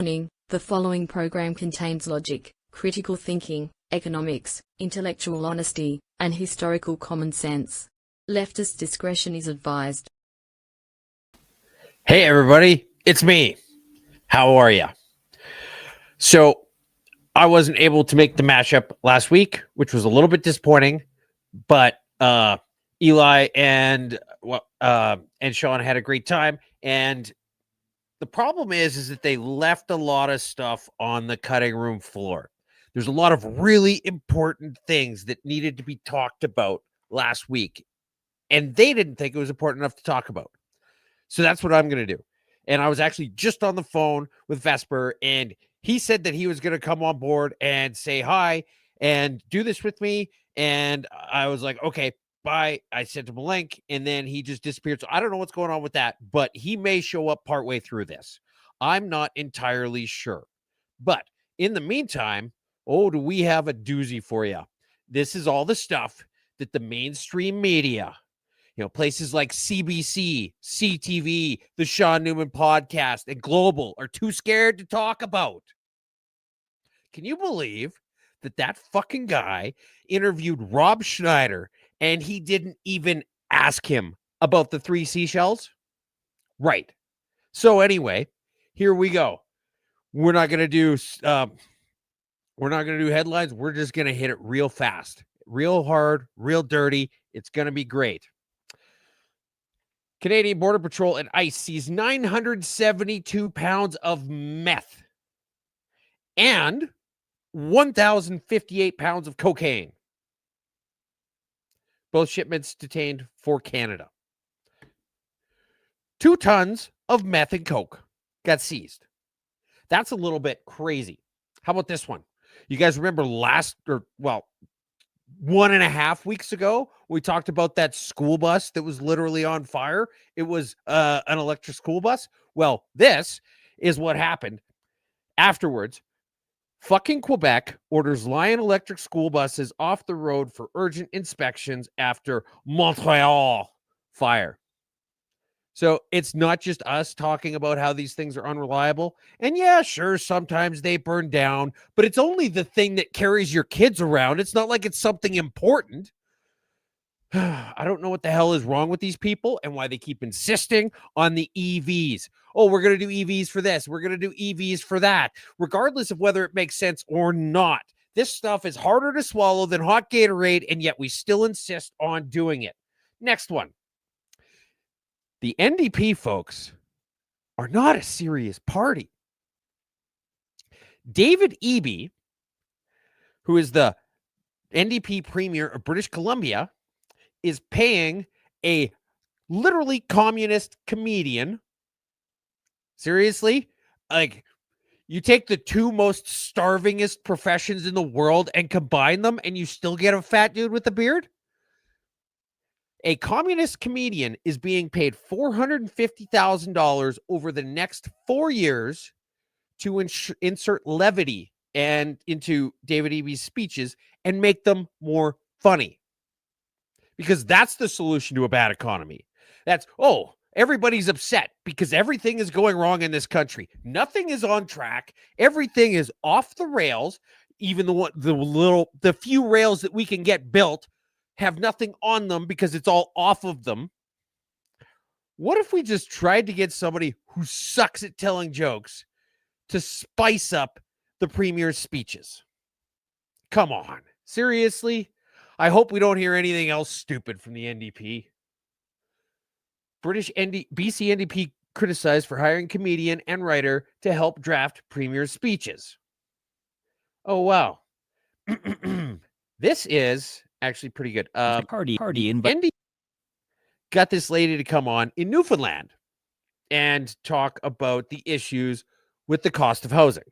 Warning: the following program contains logic, critical thinking, economics, intellectual honesty, and historical common sense. Leftist discretion is advised. Hey everybody, it's me. How are you? So I wasn't able to make the mashup last week, which was a little bit disappointing, but Eli and Sean had a great time. And the problem is that they left a lot of stuff on the cutting room floor. There's a lot of really important things that needed to be talked about last week, and they didn't think it was important enough to talk about. So that's what I'm going to do. And I was actually just on the phone with Vesper, and he said that he was going to come on board and say hi and do this with me. And I was like, okay, bye. I sent him a link, and then he just disappeared. So I don't know what's going on with that, but he may show up partway through this. I'm not entirely sure. But in the meantime, do we have a doozy for you? This is all the stuff that the mainstream media, places like CBC, CTV, the Sean Newman podcast, and Global are too scared to talk about. Can you believe that fucking guy interviewed Rob Schneider and he didn't even ask him about the 3 seashells? Right. So anyway, here we go. We're not going to do headlines. We're just going to hit it real fast, real hard, real dirty. It's going to be great. Canadian Border Patrol and ICE seized 972 pounds of meth and 1,058 pounds of cocaine. Both shipments detained for Canada. 2 tons of meth and coke got seized. That's a little bit crazy. How about this one? You guys remember 1.5 weeks ago, we talked about that school bus that was literally on fire. It was an electric school bus. Well, this is what happened afterwards. Fucking Quebec orders Lion electric school buses off the road for urgent inspections after Montreal fire. So it's not just us talking about how these things are unreliable. And yeah, sure, sometimes they burn down, but it's only the thing that carries your kids around. It's not like it's something important. I don't know what the hell is wrong with these people and why they keep insisting on the EVs. Oh, we're going to do EVs for this. We're going to do EVs for that, regardless of whether it makes sense or not. This stuff is harder to swallow than hot Gatorade, and yet we still insist on doing it. Next one. The NDP folks are not a serious party. David Eby, who is the NDP premier of British Columbia, is paying a literally communist comedian. Seriously? Like, you take the 2 most starvingest professions in the world and combine them, and you still get a fat dude with a beard? A communist comedian is being paid $450,000 over the next 4 years to insert levity and into David Eby's speeches and make them more funny. Because that's the solution to a bad economy. That's, everybody's upset because everything is going wrong in this country. Nothing is on track. Everything is off the rails. Even the few rails that we can get built have nothing on them because it's all off of them. What if we just tried to get somebody who sucks at telling jokes to spice up the premier's speeches? Come on. Seriously? I hope we don't hear anything else stupid from the NDP. BC NDP criticized for hiring comedian and writer to help draft premier's speeches. Oh, wow. This is actually pretty good. NDP got this lady to come on in Newfoundland and talk about the issues with the cost of housing.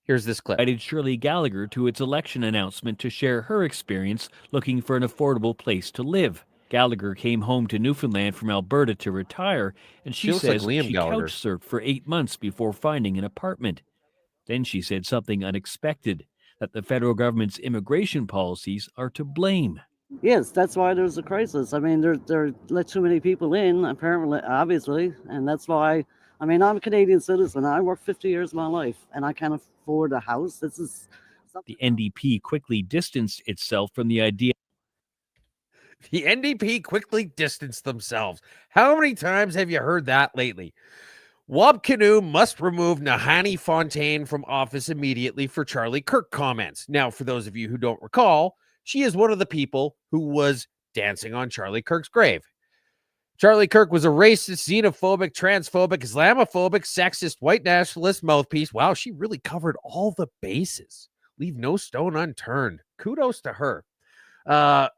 Here's this clip. Invited Shirley Gallagher to its election announcement to share her experience looking for an affordable place to live. Gallagher came home to Newfoundland from Alberta to retire, and she says she couch surfed for 8 months before finding an apartment. Then she said something unexpected, that the federal government's immigration policies are to blame. Yes, that's why there's a crisis. I mean, there let too many people in, apparently, obviously, and that's why I mean, I'm a Canadian citizen. I worked 50 years of my life, and I can't afford a house. This is the NDP quickly distanced itself from the idea. The NDP quickly distanced themselves. How many times have you heard that lately? Wabkanu must remove Nahanni Fontaine from office immediately for Charlie Kirk comments. Now, for those of you who don't recall, she is one of the people who was dancing on Charlie Kirk's grave. Charlie Kirk was a racist, xenophobic, transphobic, Islamophobic, sexist, white nationalist mouthpiece. Wow, she really covered all the bases. Leave no stone unturned. Kudos to her.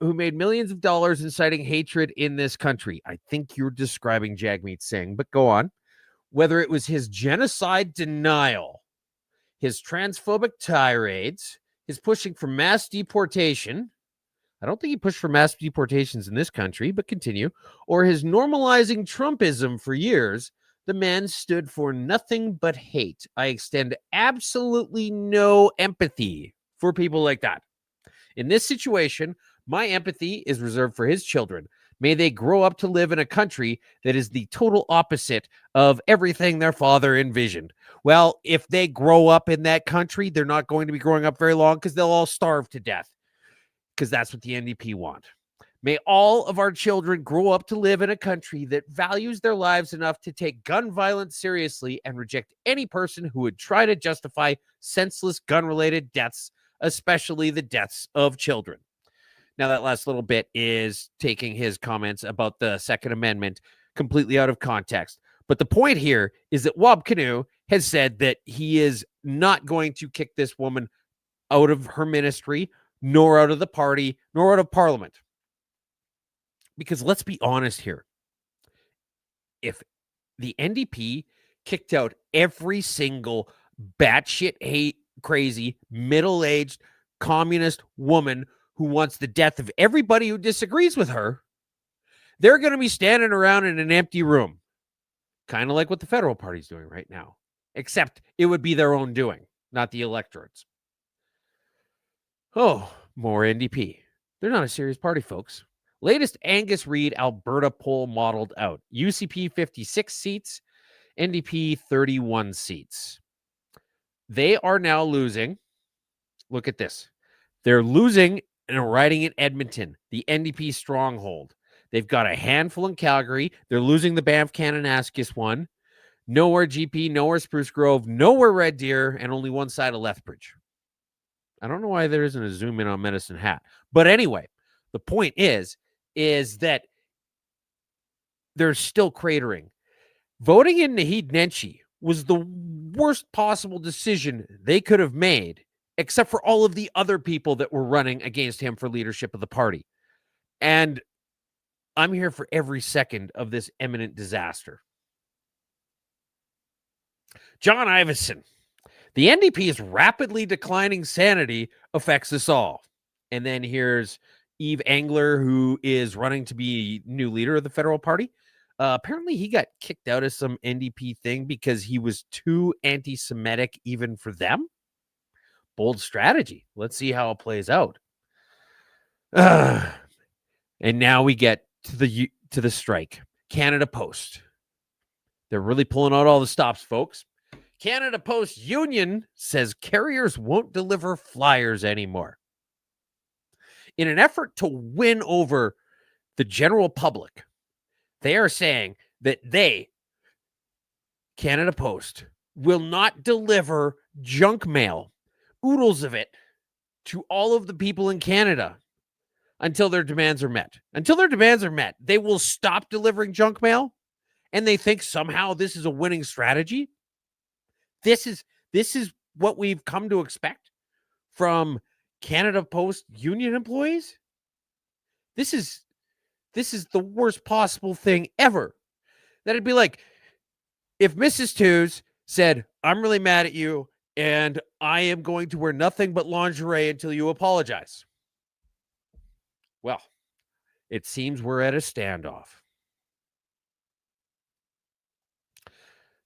Who made millions of dollars inciting hatred in this country. I think you're describing Jagmeet Singh, but go on. Whether it was his genocide denial, his transphobic tirades, his pushing for mass deportation. I don't think he pushed for mass deportations in this country, but continue. Or his normalizing Trumpism for years, the man stood for nothing but hate. I extend absolutely no empathy for people like that. In this situation, my empathy is reserved for his children. May they grow up to live in a country that is the total opposite of everything their father envisioned. Well, if they grow up in that country, they're not going to be growing up very long because they'll all starve to death, because that's what the NDP want. May all of our children grow up to live in a country that values their lives enough to take gun violence seriously and reject any person who would try to justify senseless gun-related deaths, especially the deaths of children. Now, that last little bit is taking his comments about the Second Amendment completely out of context. But the point here is that Wabkanu has said that he is not going to kick this woman out of her ministry, nor out of the party, nor out of Parliament. Because let's be honest here. If the NDP kicked out every single batshit hate, crazy, middle-aged, communist woman who wants the death of everybody who disagrees with her, they're going to be standing around in an empty room. Kind of like what the federal party's doing right now. Except it would be their own doing, not the electorate's. Oh, more NDP. They're not a serious party, folks. Latest Angus Reid Alberta poll modeled out. UCP 56 seats, NDP 31 seats. They are now losing. Look at this. They're losing in a riding in Edmonton, the NDP stronghold. They've got a handful in Calgary. They're losing the Banff Kananaskis one. Nowhere GP, nowhere Spruce Grove, nowhere Red Deer, and only one side of Lethbridge. I don't know why there isn't a zoom in on Medicine Hat. But anyway, the point is that they're still cratering. Voting in Naheed Nenshi was the worst possible decision they could have made, except for all of the other people that were running against him for leadership of the party. And I'm here for every second of this imminent disaster. John Ivison. The NDP's rapidly declining sanity affects us all. And then here's Eve Engler, who is running to be new leader of the federal party. Apparently, he got kicked out of some NDP thing because he was too anti-Semitic even for them. Bold strategy. Let's see how it plays out. And now we get to the strike. Canada Post. They're really pulling out all the stops, folks. Canada Post Union says carriers won't deliver flyers anymore. In an effort to win over the general public, they are saying that they, Canada Post, will not deliver junk mail, oodles of it, to all of the people in Canada until their demands are met. Until their demands are met, they will stop delivering junk mail, and they think somehow this is a winning strategy. This is what we've come to expect from Canada Post union employees. This is the worst possible thing ever. That'd be like if Mrs. Twos said, "I'm really mad at you and I am going to wear nothing but lingerie until you apologize." Well, it seems we're at a standoff.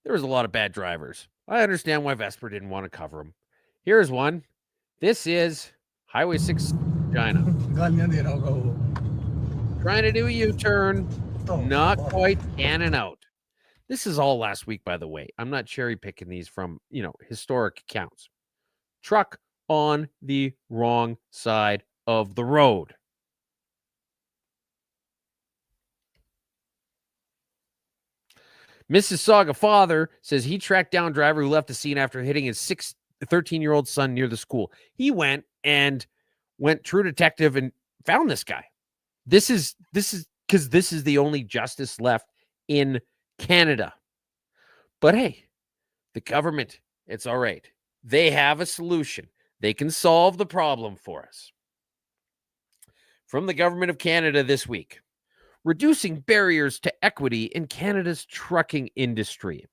There was a lot of bad drivers. I understand why Vesper didn't want to cover them. Here's one. This is Highway 6 China. Trying to do a U-turn, not quite canning out. This is all last week, by the way. I'm not cherry picking these from, historic accounts. Truck on the wrong side of the road. Mississauga father says he tracked down driver who left the scene after hitting his 13-year-old son near the school. He went true detective and found this guy. This is because this is the only justice left in Canada. But hey, the government, it's all right. They have a solution. They can solve the problem for us. From the government of Canada this week, reducing barriers to equity in Canada's trucking industry.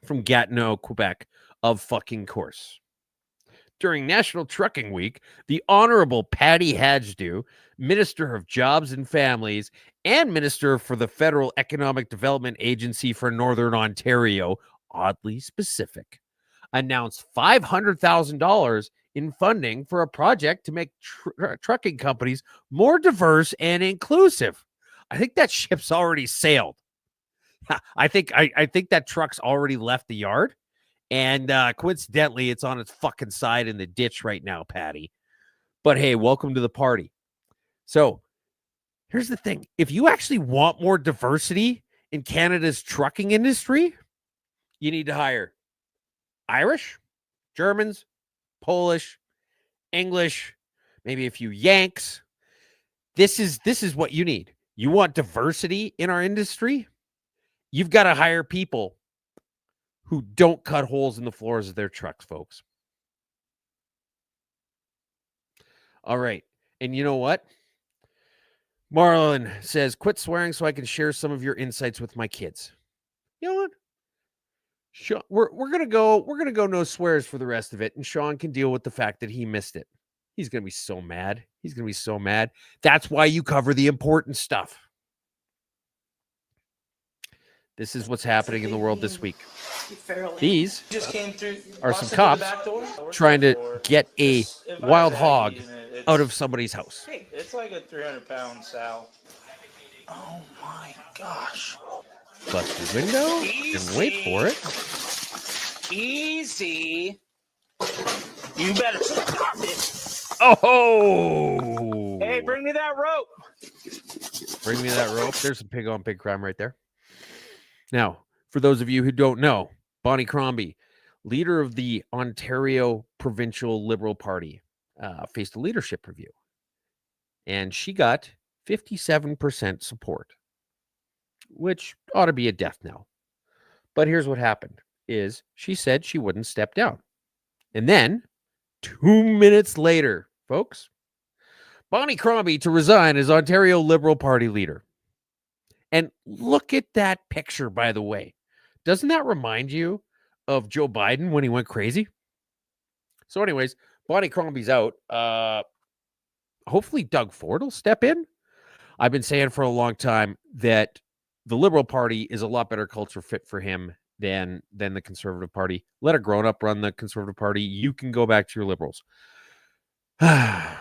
From Gatineau, Quebec, of fucking course. During National Trucking Week, the Honorable Patty Hajdu, Minister of Jobs and Families and Minister for the Federal Economic Development Agency for Northern Ontario, oddly specific, announced $500,000 in funding for a project to make trucking companies more diverse and inclusive. I think that ship's already sailed. I think that truck's already left the yard. And coincidentally, it's on its fucking side in the ditch right now, Patty. But hey, welcome to the party. So here's the thing. If you actually want more diversity in Canada's trucking industry, you need to hire Irish, Germans, Polish, English, maybe a few Yanks. This is what you need. You want diversity in our industry? You've got to hire people who don't cut holes in the floors of their trucks, folks. All right. And you know what? Marlon says, quit swearing so I can share some of your insights with my kids. You know what? We're gonna go no swears for the rest of it, and Sean can deal with the fact that he missed it. He's gonna be so mad. He's gonna be so mad. That's why you cover the important stuff. This is what's happening in the world this week. These are some cops trying to get a wild hog out of somebody's house. Hey, it's like a 300-pound sow. Oh my gosh. Bust the window and wait for it. Easy. You better stop it. Oh! Hey, bring me that rope. Bring me that rope. There's some pig on pig crime right there. Now, for those of you who don't know, Bonnie Crombie, leader of the Ontario Provincial Liberal Party, faced a leadership review. And she got 57% support, which ought to be a death knell. But here's what happened, is she said she wouldn't step down. And then, 2 minutes later, folks, Bonnie Crombie to resign as Ontario Liberal Party leader. And look at that picture, by the way. Doesn't that remind you of Joe Biden when he went crazy? So anyways, Bonnie Crombie's out. Hopefully Doug Ford will step in. I've been saying for a long time that the Liberal Party is a lot better culture fit for him than the Conservative Party. Let a grown-up run the Conservative Party. You can go back to your Liberals. Now,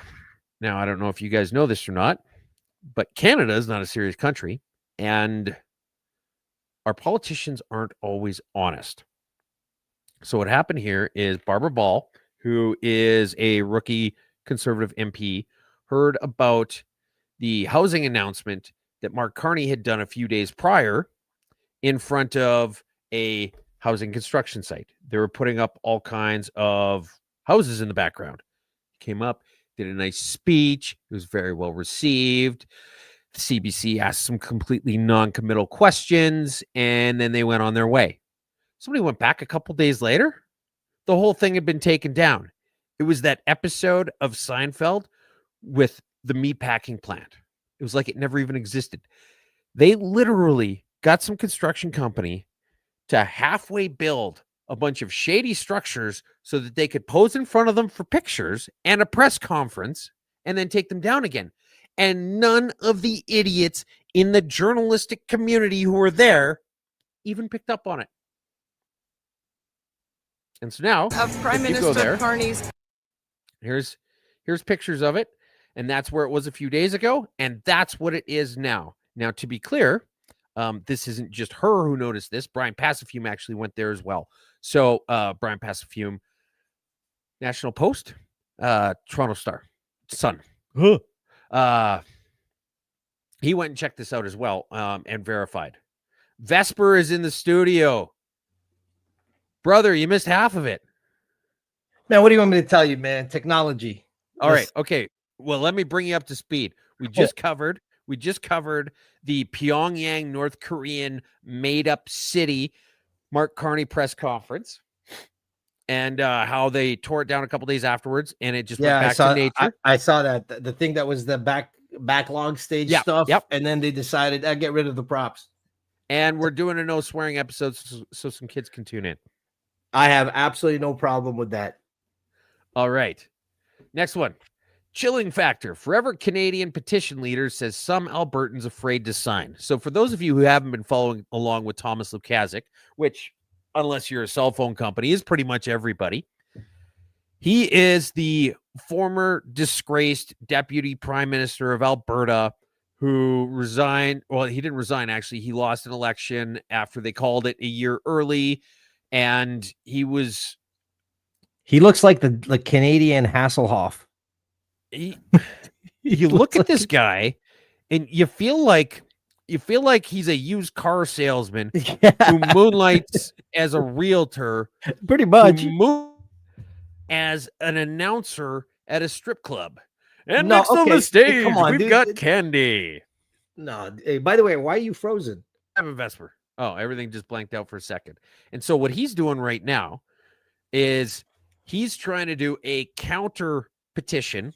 I don't know if you guys know this or not, but Canada is not a serious country. And our politicians aren't always honest. So what happened here is Barbara Ball, who is a rookie Conservative MP, heard about the housing announcement that Mark Carney had done a few days prior in front of a housing construction site. They were putting up all kinds of houses in the background. Came up, did a nice speech. It was very well received. CBC asked some completely non-committal questions, and then they went on their way. Somebody went back a couple days later. The whole thing had been taken down. It was that episode of Seinfeld with the meatpacking plant. It was like it never even existed. They literally got some construction company to halfway build a bunch of shady structures so that they could pose in front of them for pictures and a press conference and then take them down again. And none of the idiots in the journalistic community who were there even picked up on it. And so now, of Prime Minister Carney's. Here's pictures of it, and that's where it was a few days ago, and that's what it is now. Now, to be clear, This isn't just her who noticed this. Brian Passafume actually went there as well. So Brian Passafume, National Post, Toronto Star, Sun. He went and checked this out as well and verified. Vesper is in the studio. Brother, you missed half of it. Man, what do you want me to tell you, man? Technology. All right. Okay. Well, let me bring you up to speed. We just covered the Pyongyang, North Korean made-up city Mark Carney press conference and how they tore it down a couple days afterwards, and it just went back to nature. I saw that. The thing that was the backlog stage stuff, and then they decided to get rid of the props. And we're doing a no swearing episode so some kids can tune in. I have absolutely no problem with that. All right. Next one. Chilling factor. Forever Canadian petition leader says some Albertans afraid to sign. So for those of you who haven't been following along with Thomas Lukasik, which, unless you're a cell phone company, is pretty much everybody, he is the former disgraced deputy prime minister of Alberta who resigned. Well, he didn't resign, actually. He lost an election after they called it a year early. And he looks like the Canadian Hasselhoff. You look at this guy and you feel like he's a used car salesman who moonlights as a realtor, pretty much as an announcer at a strip club. And next on the stage, we've got Candy. No, hey, by the way, why are you frozen? I'm a Vesper. Oh, everything just blanked out for a second. And so what he's doing right now is he's trying to do a counter petition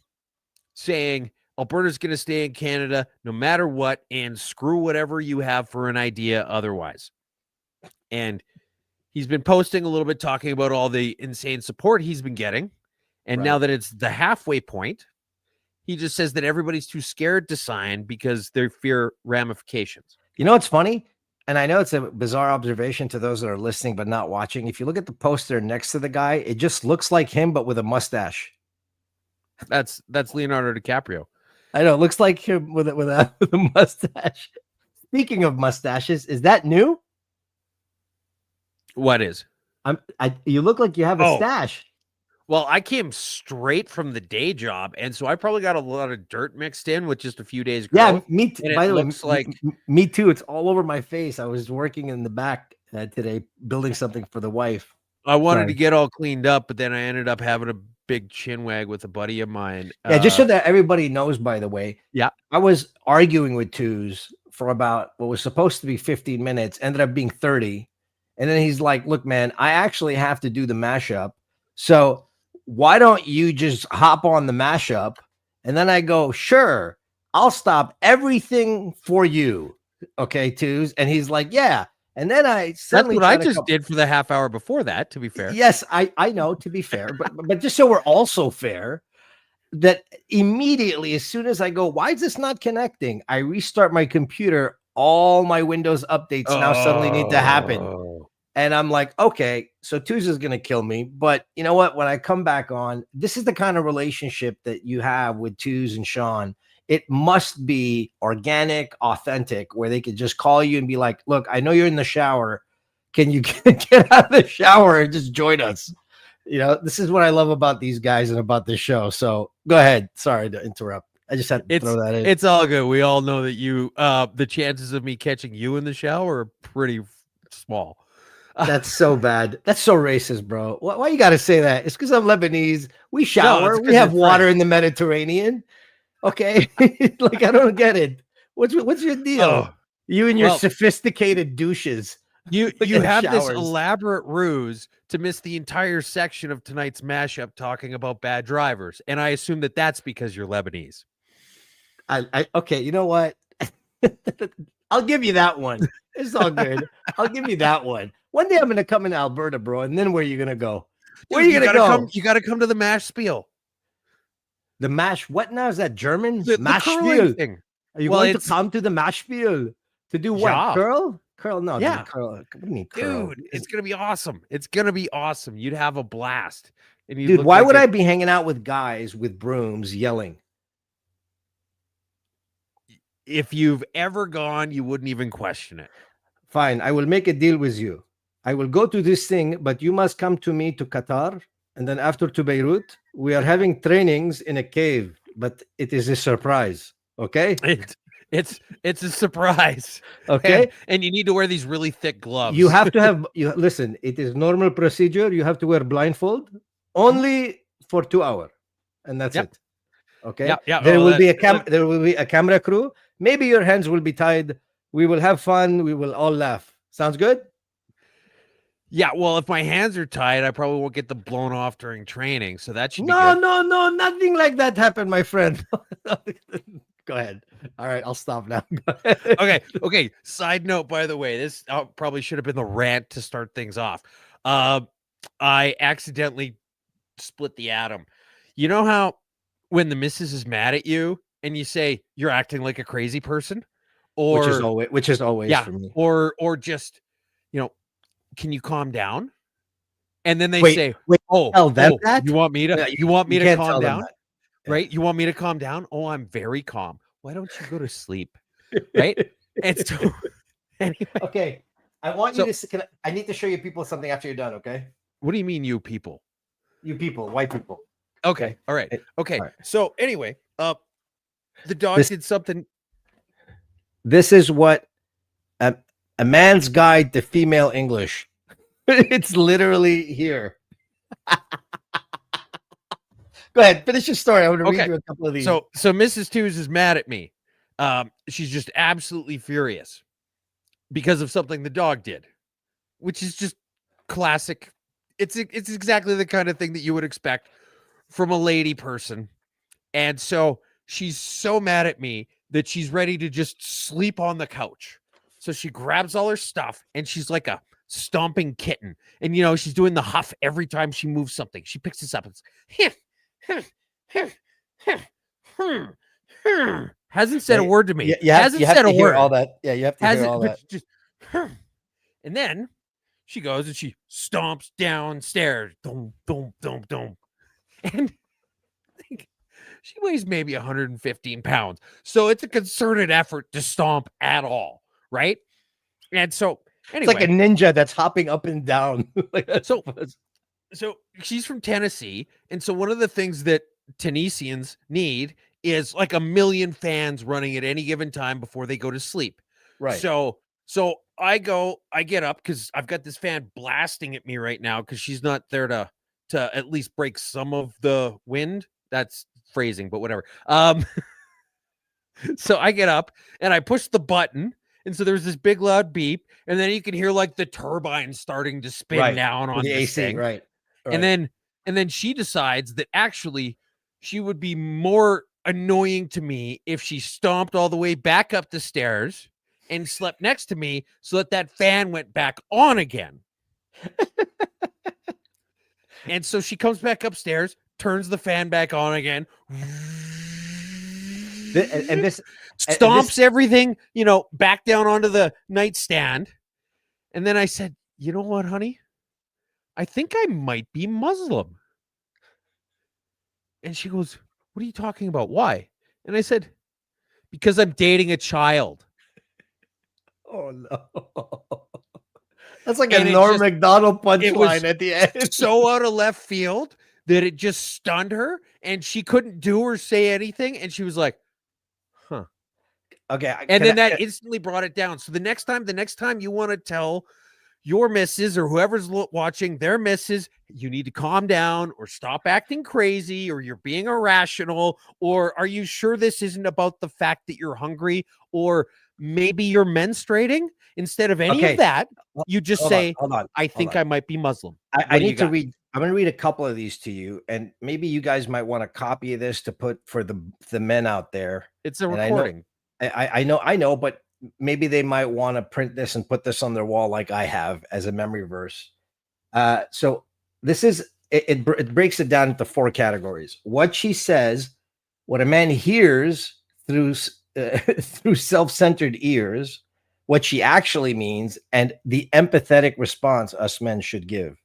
saying Alberta's going to stay in Canada no matter what, and screw whatever you have for an idea otherwise. And he's been posting a little bit, talking about all the insane support he's been getting. And now that it's the halfway point, he just says that everybody's too scared to sign because they fear ramifications. You know what's funny? And I know it's a bizarre observation to those that are listening but not watching. If you look at the poster next to the guy, it just looks like him, but with a mustache. That's Leonardo DiCaprio. I know. It looks like him with a mustache. Speaking of mustaches, is that new? What is? You look like you have a stash. Well, I came straight from the day job, and so I probably got a lot of dirt mixed in with just a few days growth. Yeah, me too. By the way, me too. It's all over my face. I was working in the back today, building something for the wife. I wanted to get all cleaned up, but then I ended up having a big chin wag with a buddy of mine. Yeah, just so that everybody knows, by the way. Yeah. I was arguing with Twos for about what was supposed to be 15 minutes, ended up being 30. And then he's like, look, man, I actually have to do the mashup. So why don't you just hop on the mashup? And then I go, sure, I'll stop everything for you. Okay, Twos. And he's like, yeah. And then that's what I just did for the half hour before that, to be fair. Yes, I know, to be fair, but just so we're also fair, that immediately, as soon as I go, why is this not connecting? I restart my computer, all my Windows updates now suddenly need to happen. And I'm like, okay, so Tuesday's going to kill me. But you know what? When I come back on, this is the kind of relationship that you have with Tues and Sean. It must be organic, authentic, where they could just call you and be like, look, I know you're in the shower. Can you get out of the shower and just join us? You know, this is what I love about these guys and about this show. So go ahead. Sorry to interrupt. I just had to throw that in. It's all good. We all know that the chances of me catching you in the shower are pretty small. That's so bad. That's so racist, bro. Why you got to say that? It's because I'm Lebanese. We shower. We have water in the Mediterranean. Okay. Like, I don't get it. What's your deal? Oh, you and your sophisticated douches. You have this elaborate ruse to miss the entire section of tonight's mashup talking about bad drivers. And I assume that that's because you're Lebanese. Okay. You know what? I'll give you that one. It's all good. I'll give you that one. One day I'm going to come into Alberta, bro. And then where are you going to go? Where are you going to go? You got to come to the mash spiel. The mash, what now? Is that German? The Mashspiel. Thing. Are you going to come to the Mashspiel to do what? Yeah. Curl? Curl? No, yeah. Dude, curl. What do you mean curl? Dude, it's going to be awesome. It's going to be awesome. You'd have a blast. And dude, why would I be hanging out with guys with brooms yelling? if you've ever gone, you wouldn't even question it. Fine, I will make a deal with you. I will go to this thing, but you must come to me to Qatar, and then after to Beirut. We are having trainings in a cave, but it is a surprise. Okay? It's a surprise. Okay. And you need to wear these really thick gloves. You have to have listen, it is normal procedure. You have to wear blindfold only for 2 hours, and that's it. Okay. Yeah. There will be a camera crew. Maybe your hands will be tied. We will have fun. We will all laugh. Sounds good? Yeah, well, if my hands are tied, I probably won't get them blown off during training. So that should be No, good. no, nothing like that happened, my friend. Go ahead. All right, I'll stop now. Okay. Side note, by the way, this probably should have been the rant to start things off. I accidentally split the atom. You know how when the missus is mad at you and you say you're acting like a crazy person, or which is always for me, or just, can you calm down? And then they say, that? You want me to calm down? Yeah. Right? You want me to calm down? Oh, I'm very calm. Why don't you go to sleep? Right? And so, anyway. Okay. I want you to. I need to show you people something after you're done. Okay. What do you mean, you people? You people, white people. Okay. All right. Okay. All right. So anyway, the dog did something. This is what a man's guide to female English. It's literally here. Go ahead, finish your story. I want to read you a couple of these. So Mrs. Twos is mad at me. She's just absolutely furious because of something the dog did, which is just classic. It's exactly the kind of thing that you would expect from a lady person. And so she's so mad at me that she's ready to just sleep on the couch. So she grabs all her stuff and she's like a stomping kitten. And, she's doing the huff every time she moves something. She picks this up and hasn't said a word to me. Hasn't said a word. All that. Yeah, you have to hear all that. Just, and then she goes and she stomps downstairs. Dum, dum, dum, dum. And she weighs maybe 115 pounds. So it's a concerted effort to stomp at all. Right. And so anyway, it's like a ninja that's hopping up and down. So she's from Tennessee. And so one of the things that Tennesseans need is like 1 million fans running at any given time before they go to sleep. Right. So I get up because I've got this fan blasting at me right now because she's not there to at least break some of the wind. That's phrasing, but whatever. So I get up and I push the button. And so there's this big loud beep. And then you can hear like the turbine starting to spin down on the AC thing. Right. And then she decides that actually she would be more annoying to me if she stomped all the way back up the stairs and slept next to me so that fan went back on again. And so she comes back upstairs, turns the fan back on again, and this stomps everything, back down onto the nightstand. And then I said, you know what, honey? I think I might be Muslim. And she goes, what are you talking about? Why? And I said, because I'm dating a child. Oh, no. That's like a Norm Macdonald punchline at the end. So out of left field that it just stunned her and she couldn't do or say anything. And she was like, huh. Okay. And then that instantly brought it down. So the next time you want to tell your missus or whoever's watching their missus, you need to calm down or stop acting crazy or you're being irrational, or are you sure this isn't about the fact that you're hungry or maybe you're menstruating? Instead of any of that, you just say, I think I might be Muslim. I need to read. I'm going to read a couple of these to you, and maybe you guys might want a copy of this to put for the men out there. It's a recording. I know, but maybe they might want to print this and put this on their wall like I have as a memory verse. So this is, it breaks it down into 4 categories. What she says, what a man hears through self-centered ears, what she actually means, and the empathetic response us men should give.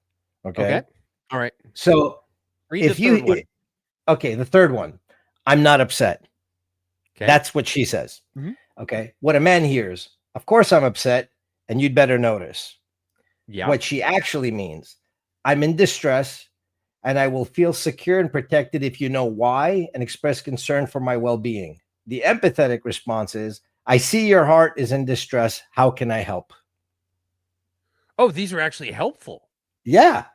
Okay. All right. So read the third one. Okay, the third one. I'm not upset. Okay. That's what she says. Mm-hmm. Okay. What a man hears. Of course I'm upset, and you'd better notice. Yeah. What she actually means. I'm in distress, and I will feel secure and protected if you know why and express concern for my well-being. The empathetic response is, I see your heart is in distress. How can I help? Oh, these are actually helpful. Yeah.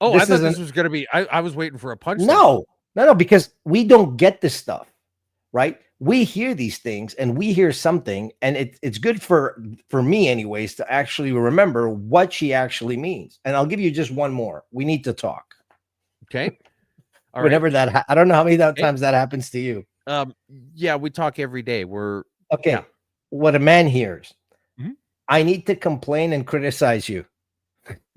Oh, I thought this was going to be, I was waiting for a punch. No, because we don't get this stuff, right? We hear these things and we hear something, and it's good for me anyways to actually remember what she actually means. And I'll give you just one more. We need to talk. Okay. All Whenever right. I don't know how many times that happens to you. Yeah, we talk every day. We're okay. Yeah. What a man hears. Mm-hmm. I need to complain and criticize you.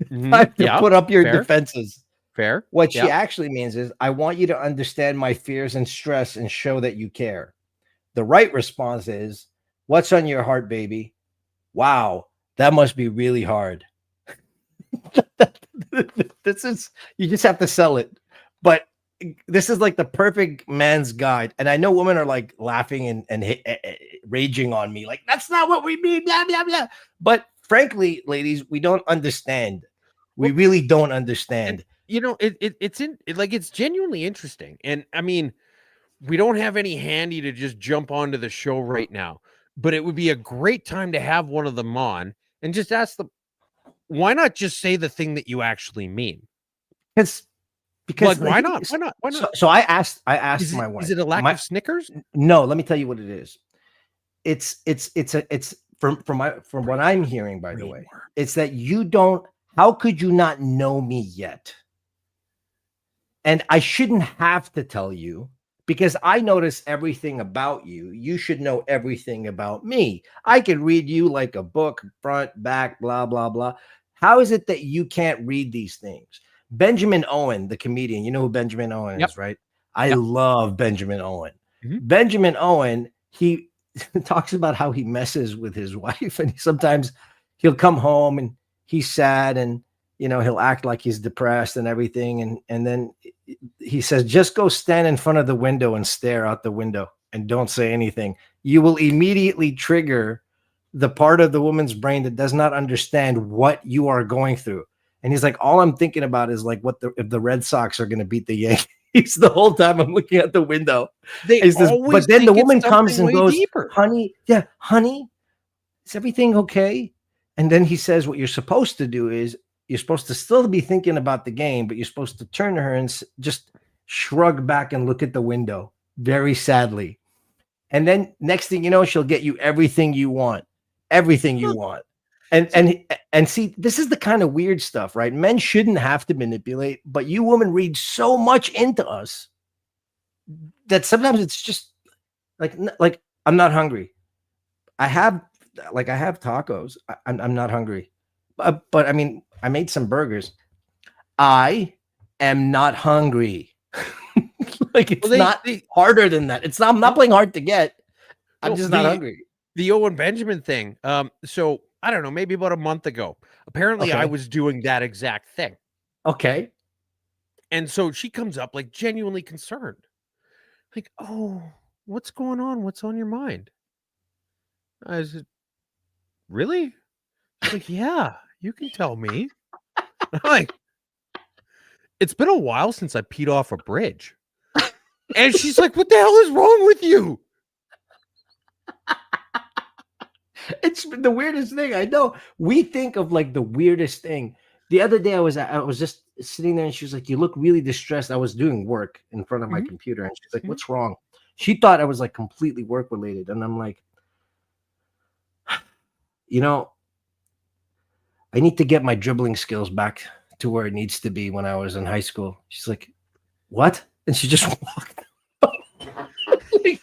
Mm-hmm. I have to put up your defenses. Fair. What she actually means is, I want you to understand my fears and stress and show that you care. The right response is, what's on your heart, baby? Wow, that must be really hard. This is, you just have to sell it. But this is like the perfect man's guide. And I know women are like laughing and raging on me. Like, that's not what we mean, blah, blah, blah. But frankly, ladies, we don't understand. We really don't understand. You know, it's genuinely interesting. And I mean, we don't have any handy to just jump onto the show right now, but it would be a great time to have one of them on and just ask them, why not just say the thing that you actually mean? Because like, why not? So I asked my wife. Is it a lack of Snickers? No, let me tell you what it is. It's from what I'm hearing, by the way, it's that you don't, how could you not know me yet? And I shouldn't have to tell you, because I notice everything about you. You should know everything about me. I can read you like a book, front, back, blah, blah, blah. How is it that you can't read these things? Benjamin Owen, the comedian, you know who Benjamin Owen is, right? I love Benjamin Owen. Mm-hmm. Benjamin Owen, he talks about how he messes with his wife, and sometimes he'll come home and he's sad, and you know, he'll act like he's depressed and everything. And then he says, just go stand in front of the window and stare out the window and don't say anything. You will immediately trigger the part of the woman's brain that does not understand what you are going through. And he's like, all I'm thinking about is like, if the Red Sox are going to beat the Yankees the whole time I'm looking at the window. But then the woman comes and goes, deeper. Honey, is everything okay? And then he says, what you're supposed to do is, you're supposed to still be thinking about the game, but you're supposed to turn to her and just shrug back and look at the window very sadly. And then next thing you know, she'll get you everything you want, And see, this is the kind of weird stuff, right? Men shouldn't have to manipulate, but you women read so much into us that sometimes it's just like I'm not hungry. I have tacos. I'm not hungry. But I mean, I made some burgers. I am not hungry. Like, it's not harder than that. It's not, I'm not playing hard to get. I'm just not hungry. The Owen Benjamin thing. So I don't know, maybe about a month ago, apparently I was doing that exact thing. Okay. And so she comes up like genuinely concerned. Like, oh, what's going on? What's on your mind? I said, really? She's like, yeah, you can tell me. I'm like, it's been a while since I peed off a bridge. And she's like, what the hell is wrong with you? It's the weirdest thing. I know. We think of like the weirdest thing. The other day I was just sitting there and she was like, you look really distressed. I was doing work in front of my computer and she's like, what's wrong? She thought I was like completely work related. And I'm like, you know, I need to get my dribbling skills back to where it needs to be when I was in high school. She's like, what? And she just walked. Like,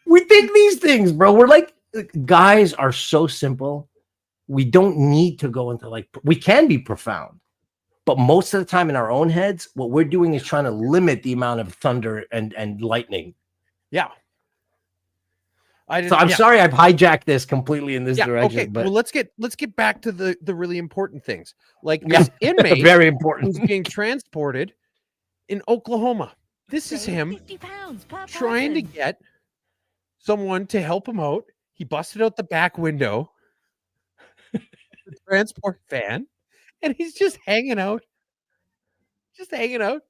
we think these things, bro. We're like, guys are so simple. We don't need to go into like, we can be profound, but most of the time in our own heads, what we're doing is trying to limit the amount of thunder and lightning. Yeah. So I'm sorry I've hijacked this completely in this direction. Okay, but well, let's get back to the really important things. Like this inmate, very important, who's being transported in Oklahoma. This is him trying to get someone to help him out He busted out the back window, the transport van, and he's just hanging out. Just hanging out.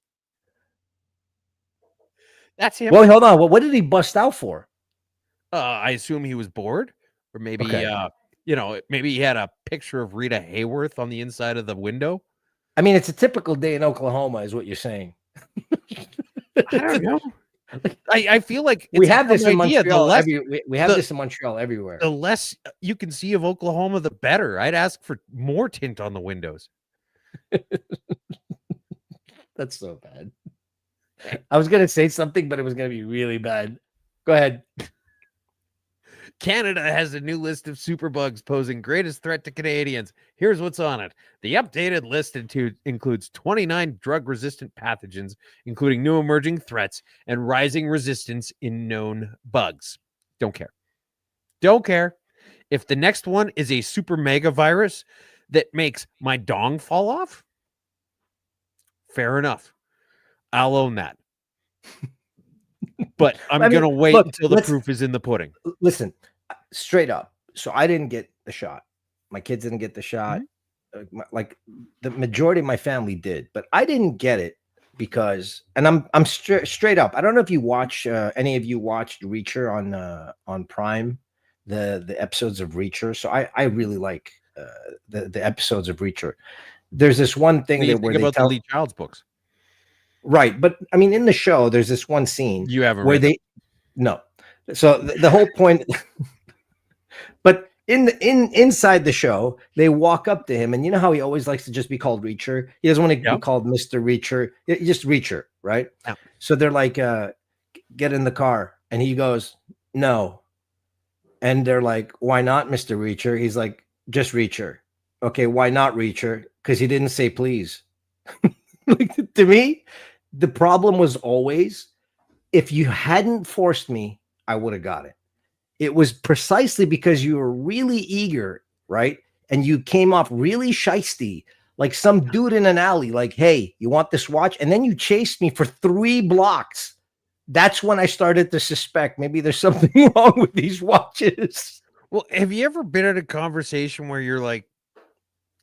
That's him. Well, hold on. Well, what did he bust out for? I assume he was bored, or maybe Okay. maybe he had a picture of Rita Hayworth on the inside of the window. I mean, it's a typical day in Oklahoma, is what you're saying. I don't know. I feel like we have this in Montreal. We have this in Montreal everywhere. The less you can see of Oklahoma, the better. I'd ask for more tint on the windows. That's so bad. I was going to say something, but it was going to be really bad. Go ahead. Canada has a new list of superbugs posing greatest threat to Canadians. Here's what's on it. The updated list includes 29 drug-resistant pathogens, including new emerging threats and rising resistance in known bugs. Don't care. Don't care. If the next one is a super mega virus that makes my dong fall off, fair enough. I'll own that. But I'm going to wait until the proof is in the pudding. Listen, straight up. So I didn't get the shot. My kids didn't get the shot. Mm-hmm. Like the majority of my family did, but I didn't get it because, and I'm straight up. I don't know if you watch, any of you watched Reacher on Prime, the episodes of Reacher. So I really like the episodes of Reacher. There's this one thing that where they tell the Lee Child's books. Right, but I mean, in the show, there's this one scene you haven't where read no. So the whole point, but inside the show, they walk up to him, and you know how he always likes to just be called Reacher. He doesn't want to be called Mr. Reacher, just Reacher, right? Yeah. So they're like, "Get in the car," and he goes, "No," and they're like, "Why not, Mr. Reacher?" He's like, "Just Reacher." Okay, why not Reacher? Because he didn't say please. Like, to me, the problem was always, if you hadn't forced me, I would have got it. It was precisely because you were really eager, right? And you came off really shisty, like some dude in an alley, like, "Hey, you want this watch?" And then you chased me for 3 blocks. That's when I started to suspect maybe there's something wrong with these watches. Well, have you ever been in a conversation where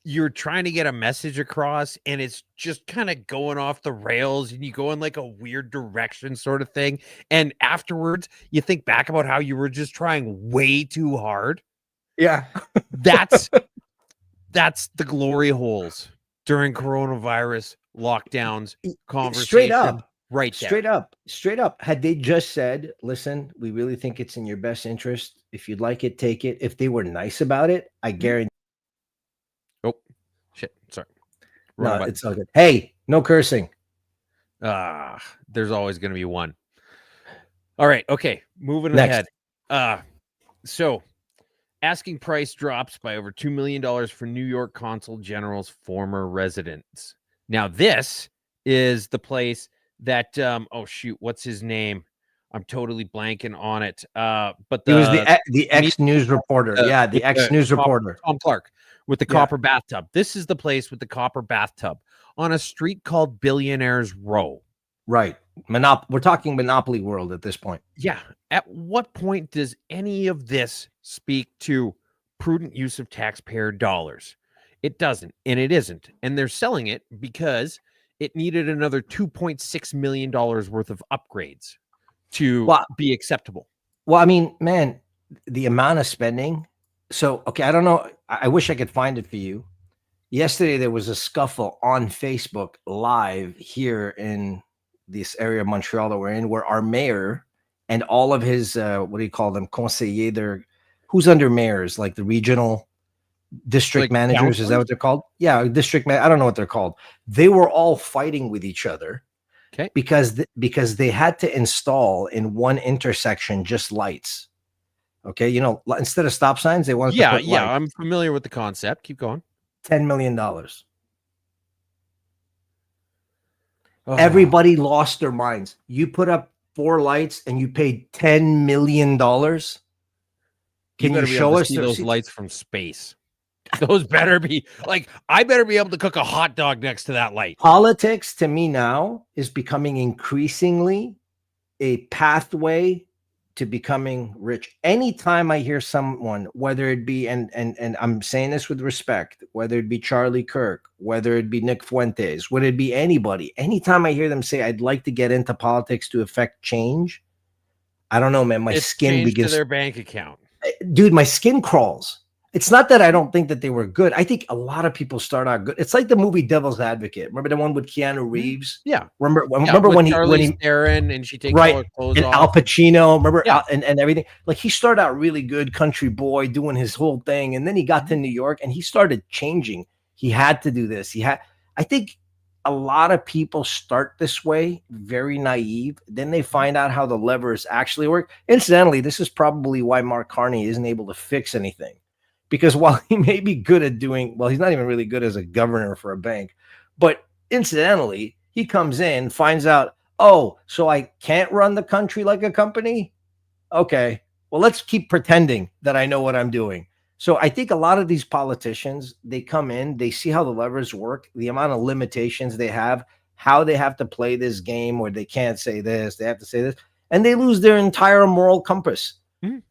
you're trying to get a message across and it's just kind of going off the rails and you go in like a weird direction sort of thing, and afterwards you think back about how you were just trying way too hard? Yeah. That's the glory holes during coronavirus lockdowns conversation. Straight up. Right there. Straight up. Had they just said, "Listen, we really think it's in your best interest. If you'd like it, take it." If they were nice about it, I guarantee. Oh, shit. Sorry. No, it's all good. Hey, no cursing. There's always going to be one. All right. Okay. Moving Next. ahead. So asking price drops by over $2 million for New York Consul General's former residence. Now, this is the place that, oh shoot, what's his name? I'm totally blanking on it. But he was the ex-news reporter. The ex-news reporter. Tom Clark with the copper bathtub. This is the place with the copper bathtub on a street called Billionaires Row. Right. We're talking Monopoly World at this point. Yeah. At what point does any of this speak to prudent use of taxpayer dollars? It doesn't, and it isn't. And they're selling it because it needed another $2.6 million worth of upgrades to be acceptable. Well, I mean, man, the amount of spending. So, okay, I don't know. I wish I could find it for you. Yesterday, there was a scuffle on Facebook live here in this area of Montreal that we're in, where our mayor and all of his, what do you call them? Conseillers, who's under mayors, like the regional district managers. Counselors? Is that what they're called? Yeah. I don't know what they're called. They were all fighting with each other. Okay. Because they had to install in one intersection just lights. Okay, instead of stop signs, they wanted to put lights. I'm familiar with the concept. Keep going. $10 million. Everybody lost their minds. You put up 4 lights and you paid $10 million. Can you show us those lights from space? Those better be like, I better be able to cook a hot dog next to that light. Politics to me now is becoming increasingly a pathway to becoming rich. Anytime I hear someone, whether it be, and I'm saying this with respect, whether it be Charlie Kirk, whether it be Nick Fuentes, whether it be anybody, anytime I hear them say, I'd like to get into politics to affect change, I don't know, man, my skin begins to their bank account. Dude, my skin crawls. It's not that I don't think that they were good. I think a lot of people start out good. It's like the movie Devil's Advocate. Remember the one with Keanu Reeves? Yeah. Remember when he Aaron and she takes right all her clothes and off. Al Pacino. Remember and everything. Like he started out really good, country boy, doing his whole thing, and then he got to New York and he started changing. He had to do this. I think a lot of people start this way, very naive. Then they find out how the levers actually work. Incidentally, this is probably why Mark Carney isn't able to fix anything. Because while he may be good at doing, well, he's not even really good as a governor for a bank. But incidentally, he comes in, finds out, oh, so I can't run the country like a company? Okay, well, let's keep pretending that I know what I'm doing. So I think a lot of these politicians, they come in, they see how the levers work, the amount of limitations they have, how they have to play this game where they can't say this, they have to say this, and they lose their entire moral compass.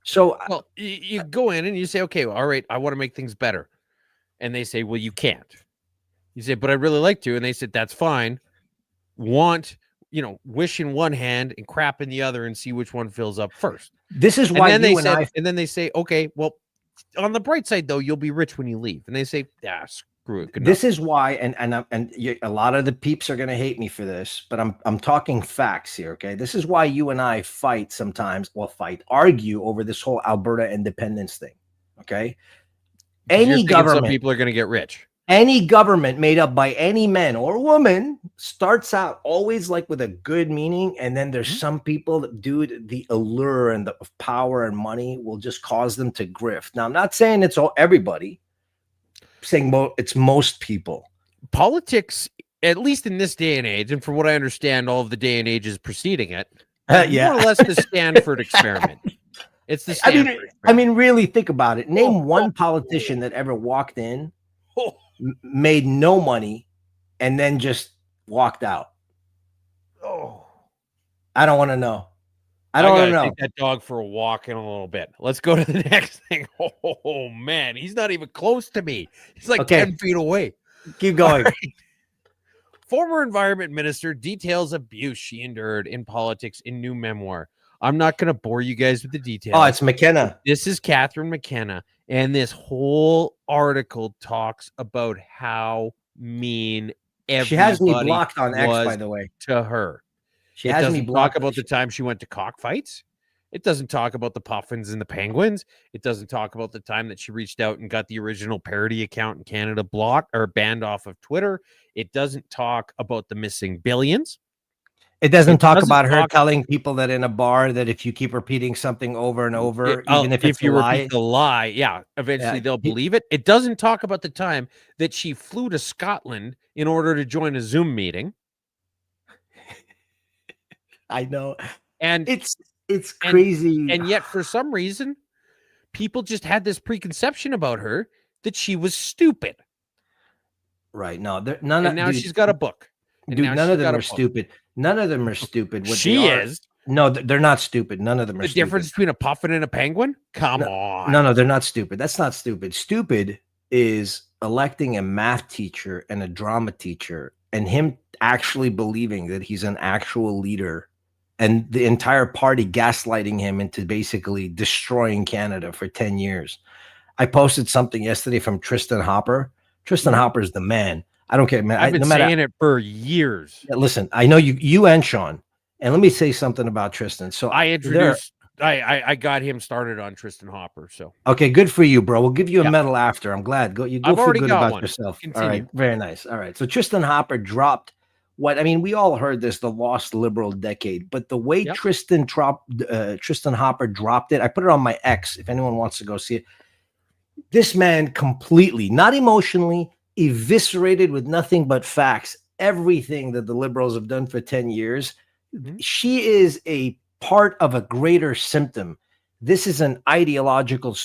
So well, you go in and you say, okay, well, all right, I want to make things better. And they say, well, you can't. You say, but I'd really like to. And they said, that's fine. Wish in one hand and crap in the other and see which one fills up first. This is why and then they say, okay, well, on the bright side, though, you'll be rich when you leave. And they say, screw it. This is why, a lot of the peeps are going to hate me for this, but I'm talking facts here, okay? This is why you and I fight sometimes, argue over this whole Alberta independence thing, okay? Any government, some people are going to get rich. Any government made up by any man or woman starts out always like with a good meaning, and then there's some people that, dude, the allure and the power and money will just cause them to grift. Now, I'm not saying it's everybody. Saying it's most people. Politics, at least in this day and age, and from what I understand, all of the day and ages preceding it, more or less the Stanford experiment. It's the Stanford experiment. I mean, really think about it. Name one politician that ever walked in, made no money, and then just walked out. I don't want to know. I don't want to know. Take that dog for a walk in a little bit. Let's go to the next thing. Oh man, he's not even close to me. He's like 10 feet away. Keep going. Right. Former environment minister details abuse she endured in politics in new memoir. I'm not going to bore you guys with the details. Oh, it's McKenna. This is Catherine McKenna, and this whole article talks about how mean everybody she has me blocked on X, by the way, to her. It doesn't talk about the time she went to cockfights. It doesn't talk about the Puffins and the Penguins. It doesn't talk about the time that she reached out and got the original parody account in Canada blocked or banned off of Twitter. It doesn't talk about the missing billions. It doesn't talk about her telling people that in a bar that if you keep repeating something over and over, even if you repeat the lie, eventually they'll believe it. It doesn't talk about the time that she flew to Scotland in order to join a Zoom meeting. I know. And it's crazy. And yet, for some reason, people just had this preconception about her that she was stupid. Right. No, she's got a book. Dude, none of them are stupid. None of them are stupid. She is. No, they're not stupid. None of them are stupid. The difference between a puffin and a penguin? Come on. No, they're not stupid. That's not stupid. Stupid is electing a math teacher and a drama teacher and him actually believing that he's an actual leader and the entire party gaslighting him into basically destroying Canada for 10 years. I posted something yesterday from Tristan Hopper. Tristan Hopper's the man. I don't care, man. I've been saying it for years. Listen, I know you and Sean. And let me say something about Tristan. So I introduced, I got him started on Tristan Hopper. So okay, good for you, bro. We'll give you a medal after. I'm glad. You go feel good about yourself. Continue. All right, very nice. All right. So Tristan Hopper dropped we all heard this, the lost liberal decade, but the way Tristan Hopper dropped it, I put it on my X if anyone wants to go see it. This man completely, not emotionally, eviscerated with nothing but facts everything that the liberals have done for 10 years. She is a part of a greater symptom. This is an ideological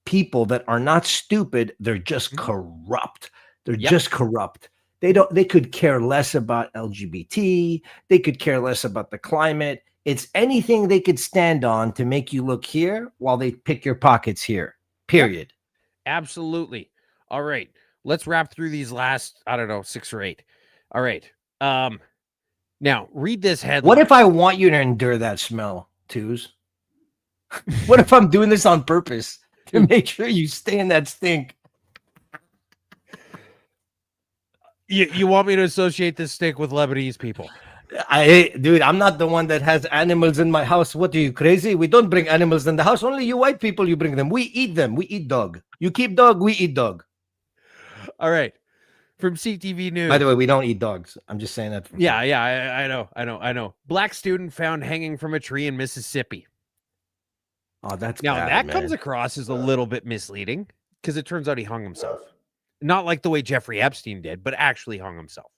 people that are not stupid. They're just corrupt. They're just corrupt. They could care less about LGBT. They could care less about the climate. It's anything they could stand on to make you look here while they pick your pockets here. Period. Yep. Absolutely. All right. Let's wrap through these last, I don't know, 6 or 8. All right. Now read this headline. What if I want you to endure that smell, Twos? What if I'm doing this on purpose to make sure you stay in that stink? You want me to associate this stink with Lebanese people? Dude, I'm not the one that has animals in my house. What are you, crazy? We don't bring animals in the house. Only you white people, you bring them. We eat them. We eat dog. You keep dog, we eat dog. All right. From CTV News. By the way, we don't eat dogs. I'm just saying that. I know. Black student found hanging from a tree in Mississippi. Oh, that's now bad, that comes across as a little bit misleading because it turns out he hung himself. Not like the way Jeffrey Epstein did, but actually hung himself.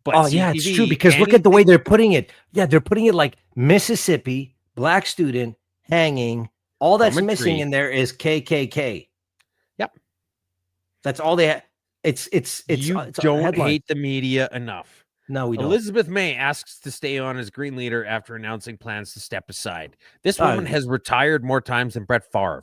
But oh, yeah, it's true because look at the way they're putting it. Yeah, they're putting it like Mississippi, black student hanging. All that's missing in there is KKK. Yep. That's all they have. It's don't hate the media enough. No, we don't. Elizabeth May asks to stay on as Green Leader after announcing plans to step aside. This woman has retired more times than Brett Favre.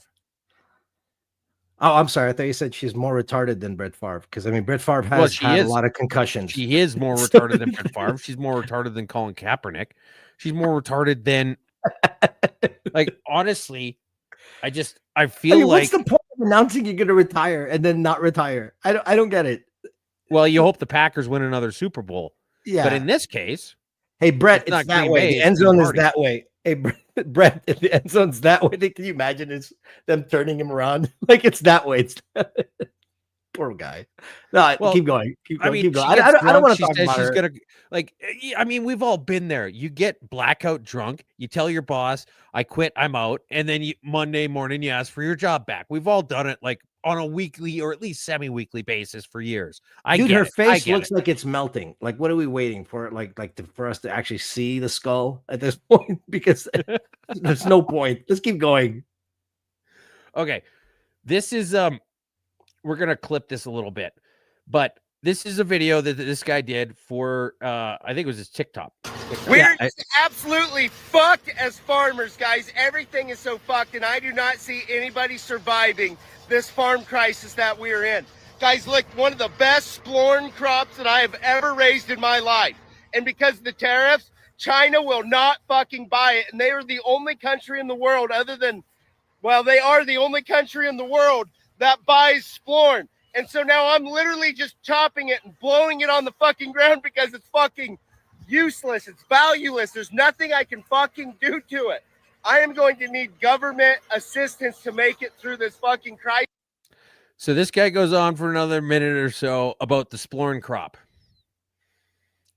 Oh, I'm sorry. I thought you said she's more retarded than Brett Favre. Because, I mean, Brett Favre has had a lot of concussions. She is more retarded than Brett Favre. She's more retarded than Colin Kaepernick. She's more retarded than... like, honestly, I feel like... What's the point of announcing you're going to retire and then not retire? I don't get it. Well, you hope the Packers win another Super Bowl. Yeah. But in this case... Hey, Brett, it's that way. The end zone is that way. Hey, Brett, if the end zone's that way, can you imagine them turning him around? Like, it's that way. It's poor guy. No, well, keep going. Keep going. I don't want to talk about her. I mean, we've all been there. You get blackout drunk. You tell your boss, I quit, I'm out. And then Monday morning, you ask for your job back. We've all done it like on a weekly or at least semi-weekly basis for years. Her face looks like it's melting. Like, what are we waiting for? For us to actually see the skull at this point? Because there's no point. Let's keep going. Okay. This is we're gonna clip this a little bit, but this is a video that this guy did for I think it was his TikTok. We're absolutely fucked as farmers, guys. Everything is so fucked, and I do not see anybody surviving this farm crisis that we are in. Guys, look, one of the best splorn crops that I have ever raised in my life. And because of the tariffs, China will not fucking buy it. And they are the only country in the world they are the only country in the world that buys splorn. And so now I'm literally just chopping it and blowing it on the fucking ground because it's fucking useless. It's valueless. There's nothing I can fucking do to it. I am going to need government assistance to make it through this fucking crisis. So this guy goes on for another minute or so about the splorn crop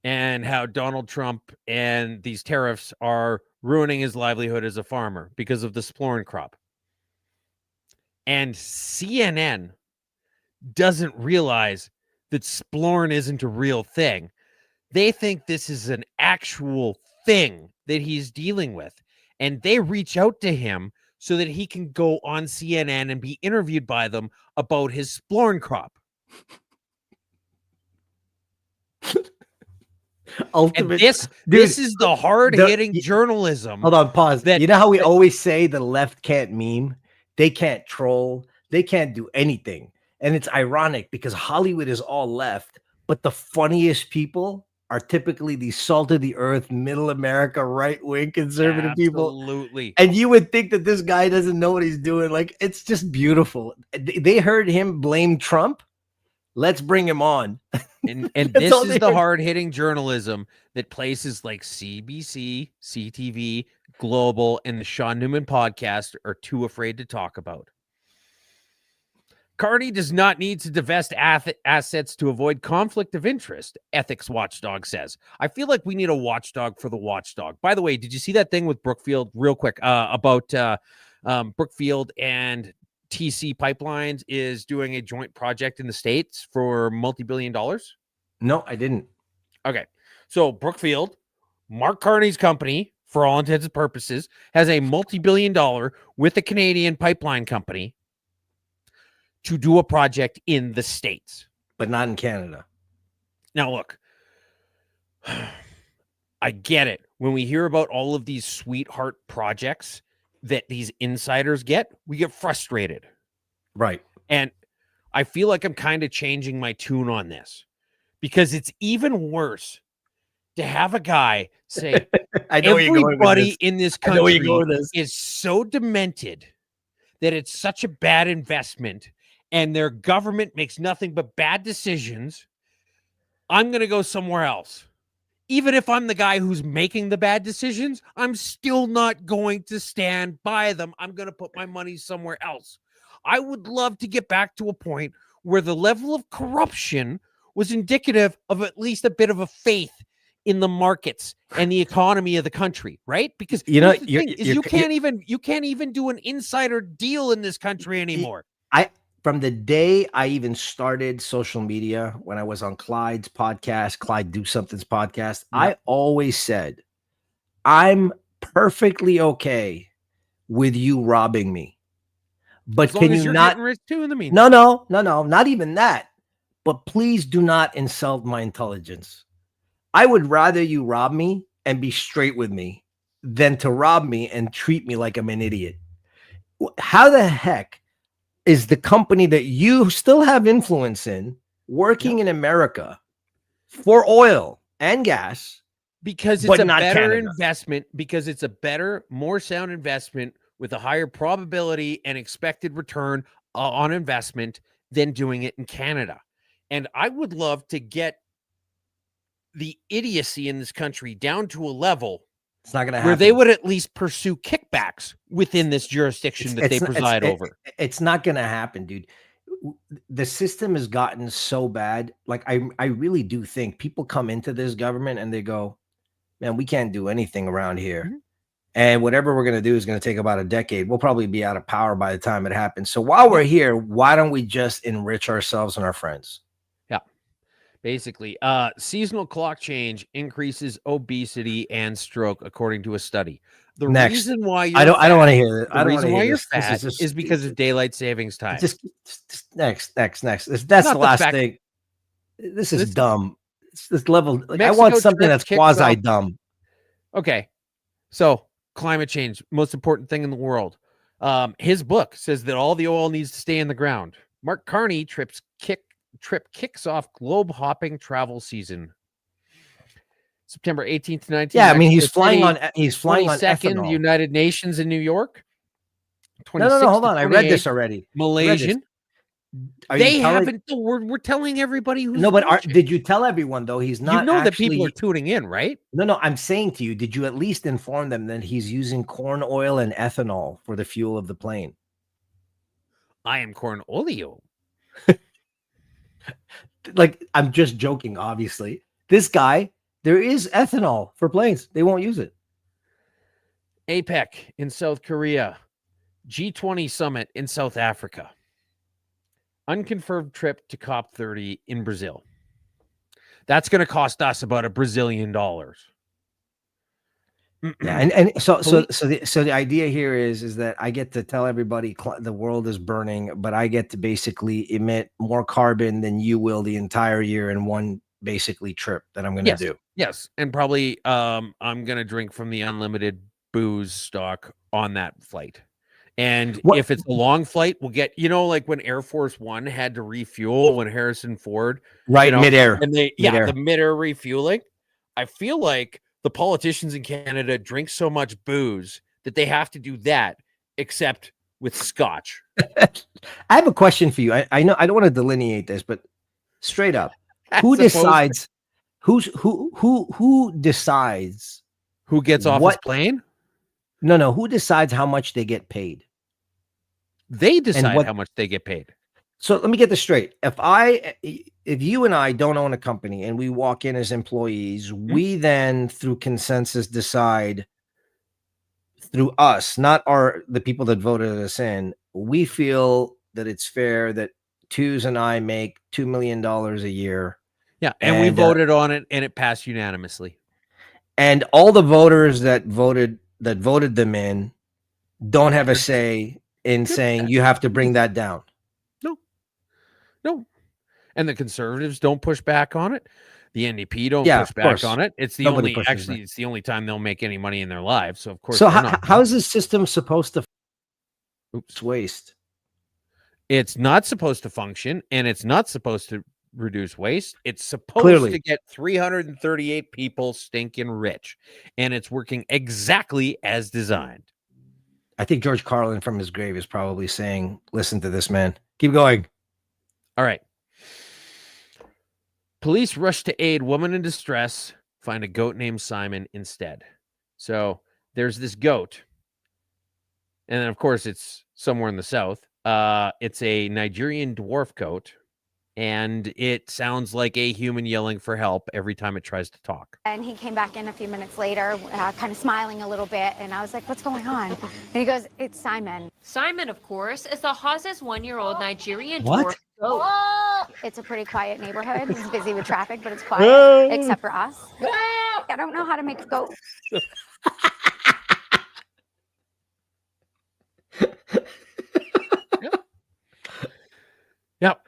and how Donald Trump and these tariffs are ruining his livelihood as a farmer because of the splorn crop. And CNN doesn't realize that splorn isn't a real thing. They think this is an actual thing that he's dealing with. And they reach out to him so that he can go on CNN and be interviewed by them about his splorn crop. And this is the hard-hitting journalism. Hold on, pause. You know how we always say the left can't meme? They can't troll. They can't do anything. And it's ironic because Hollywood is all left, but the funniest people are typically the salt of the earth, middle America, right-wing conservative people. Absolutely. And you would think that this guy doesn't know what he's doing. Like, it's just beautiful. They heard him blame Trump. Let's bring him on. And this is the hard-hitting journalism that places like CBC, CTV, Global, and the Sean Newman podcast are too afraid to talk about. Carney does not need to divest assets to avoid conflict of interest, ethics watchdog says. I feel like we need a watchdog for the watchdog. By the way, did you see that thing with Brookfield real quick about Brookfield and TC Pipelines is doing a joint project in the States for multi-billion dollars? No, I didn't. Okay. So Brookfield, Mark Carney's company, for all intents and purposes, has a multi-billion dollar with a Canadian pipeline company to do a project in the States. But not in Canada. Now, look, I get it. When we hear about all of these sweetheart projects that these insiders get, we get frustrated. Right. And I feel like I'm kind of changing my tune on this because it's even worse to have a guy say, I know everybody in this country this. is so demented that it's such a bad investment and their government makes nothing but bad decisions. I'm going to go somewhere else. Even if I'm the guy who's making the bad decisions, I'm still not going to stand by them. I'm going to put my money somewhere else. I would love to get back to a point where the level of corruption was indicative of at least a bit of a faith in the markets and the economy of the country, right? Because you can't even do an insider deal in this country anymore. From the day I even started social media, when I was on Clyde's podcast, Clyde Do Something's podcast, I always said, I'm perfectly okay with you robbing me. But as long can as you you're not? Getting rich too in the meantime. No, not even that. But please do not insult my intelligence. I would rather you rob me and be straight with me than to rob me and treat me like I'm an idiot. How the heck is the company that you still have influence in working in America for oil and gas? Because it's a better investment, because it's a better, more sound investment with a higher probability and expected return on investment than doing it in Canada. And I would love to get the idiocy in this country down to a level it's not going to happen, where they would at least pursue kickbacks within this jurisdiction that they preside over. It's not going to happen, dude. The system has gotten so bad. Like I really do think people come into this government and they go, man, we can't do anything around here. Mm-hmm. And whatever we're going to do is going to take about a decade. We'll probably be out of power by the time it happens. So while we're here, why don't we just enrich ourselves and our friends? Basically, seasonal clock change increases obesity and stroke, according to a study. The reason why you're I don't want to hear it. The reason why you're fat is because of daylight savings time. Just next. That's the last thing. This is dumb. It's this level. Like, I want something that's quasi dumb. Okay, so climate change, most important thing in the world. His book says that all the oil needs to stay in the ground. Mark Carney trip kicks off globe hopping travel season. September 18th to 19th. Yeah, I mean he's flying on ethanol. United Nations in New York. No, hold on. I read this already. Malaysian. They haven't. We're telling everybody who's did you tell everyone though? He's not. You know that people are tuning in, right? No. I'm saying to you, did you at least inform them that he's using corn oil and ethanol for the fuel of the plane? I am corn oleo. Like, I'm just joking, obviously. This guy, there is ethanol for planes. They won't use it. APEC in South Korea. G20 summit in South Africa. Unconfirmed trip to COP30 in Brazil. That's going to cost us about $1 Brazilian. Yeah, and so the idea here is that I get to tell everybody the world is burning, but I get to basically emit more carbon than you will the entire year in one basically trip that I'm going to do. Yes, and probably I'm going to drink from the unlimited booze stock on that flight. And if it's a long flight, we'll get, like when Air Force One had to refuel when Harrison Ford, midair, and the midair refueling. I feel like the politicians in Canada drink so much booze that they have to do that, except with scotch. I have a question for you. I know I don't want to delineate this, but straight up, who decides who decides who gets off his plane? No. Who decides how much they get paid? They decide how much they get paid. So let me get this straight. If you and I don't own a company and we walk in as employees, we then through consensus decide through us, not the people that voted us in, we feel that it's fair that Twos and I make $2 million a year. Yeah. And we voted on it and it passed unanimously. And all the voters that voted them in don't have a say in saying you have to bring that down. No. And the conservatives don't push back on it. The NDP don't Yeah, push of back course. on it. It's the Nobody only pushes actually back. it's the only time they'll make any money in their lives. So of course, So they're not. how is this system supposed to waste? It's not supposed to function, and it's not supposed to reduce waste. It's supposed Clearly. to get 338 people stinking rich, and it's working exactly as designed. I think George Carlin from his grave is probably saying, listen to this, man. Keep going. All right. Police rush to aid woman in distress, find a goat named Simon instead. So there's this goat, and then of course it's somewhere in the south. It's a Nigerian dwarf goat, and it sounds like a human yelling for help every time it tries to talk. And he came back in a few minutes later, kind of smiling a little bit, and I was like, what's going on? And he goes, it's Simon. Simon, of course, is the Hawes's 1-year-old Nigerian What? dwarf goat. It's a pretty quiet neighborhood. He's busy with traffic, but it's quiet, except for us. I don't know how to make a goat. Yep.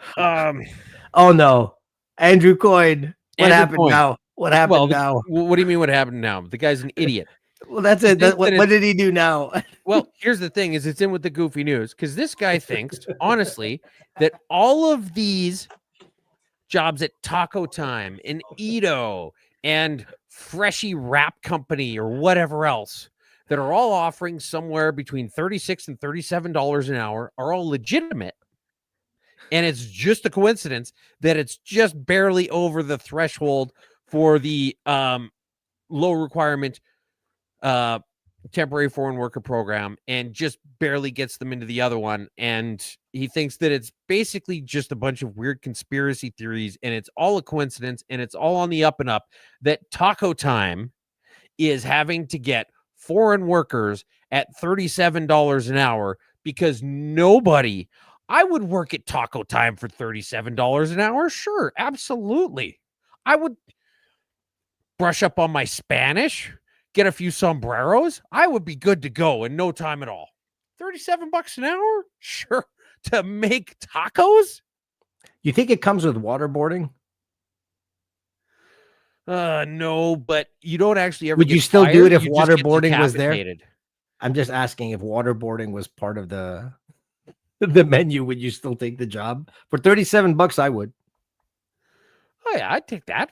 Oh no, Andrew Coyne. What happened now? What happened now? What do you mean? What happened now? The guy's an idiot. Well, that's it. What did he do now? Well, here's the thing: is it's in with the goofy news because this guy thinks, honestly, that all of these jobs at Taco Time and Edo and Freshie Wrap Company or whatever else that are all offering somewhere between $36 and $37 an hour are all legitimate. And it's just a coincidence that it's just barely over the threshold for the low requirement temporary foreign worker program and just barely gets them into the other one. And he thinks that it's basically just a bunch of weird conspiracy theories and it's all a coincidence and it's all on the up and up that Taco Time is having to get foreign workers at $37 an hour because nobody... I would work at Taco Time for $37 an hour. Sure, absolutely. I would brush up on my Spanish, get a few sombreros. I would be good to go in no time at all. $37 an hour? Sure. To make tacos? You think it comes with waterboarding? No, but you don't actually ever. Would you still do it if waterboarding was there? I'm just asking if waterboarding was part of the menu. Would you still take the job for $37? I would. Oh yeah, I'd take that.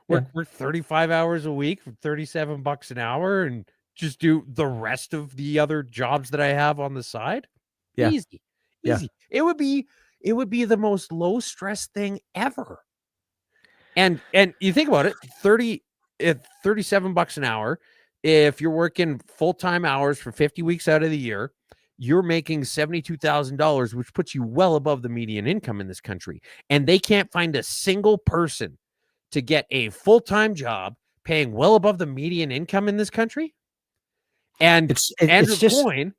Work 35 hours a week for $37 an hour and just do the rest of the other jobs that I have on the side. Yeah. Easy. It would be the most low stress thing ever. And you think about it, $37 an hour. If you're working full-time hours for 50 weeks out of the year, you're making $72,000, which puts you well above the median income in this country. And they can't find a single person to get a full-time job paying well above the median income in this country. And Andrew Coyne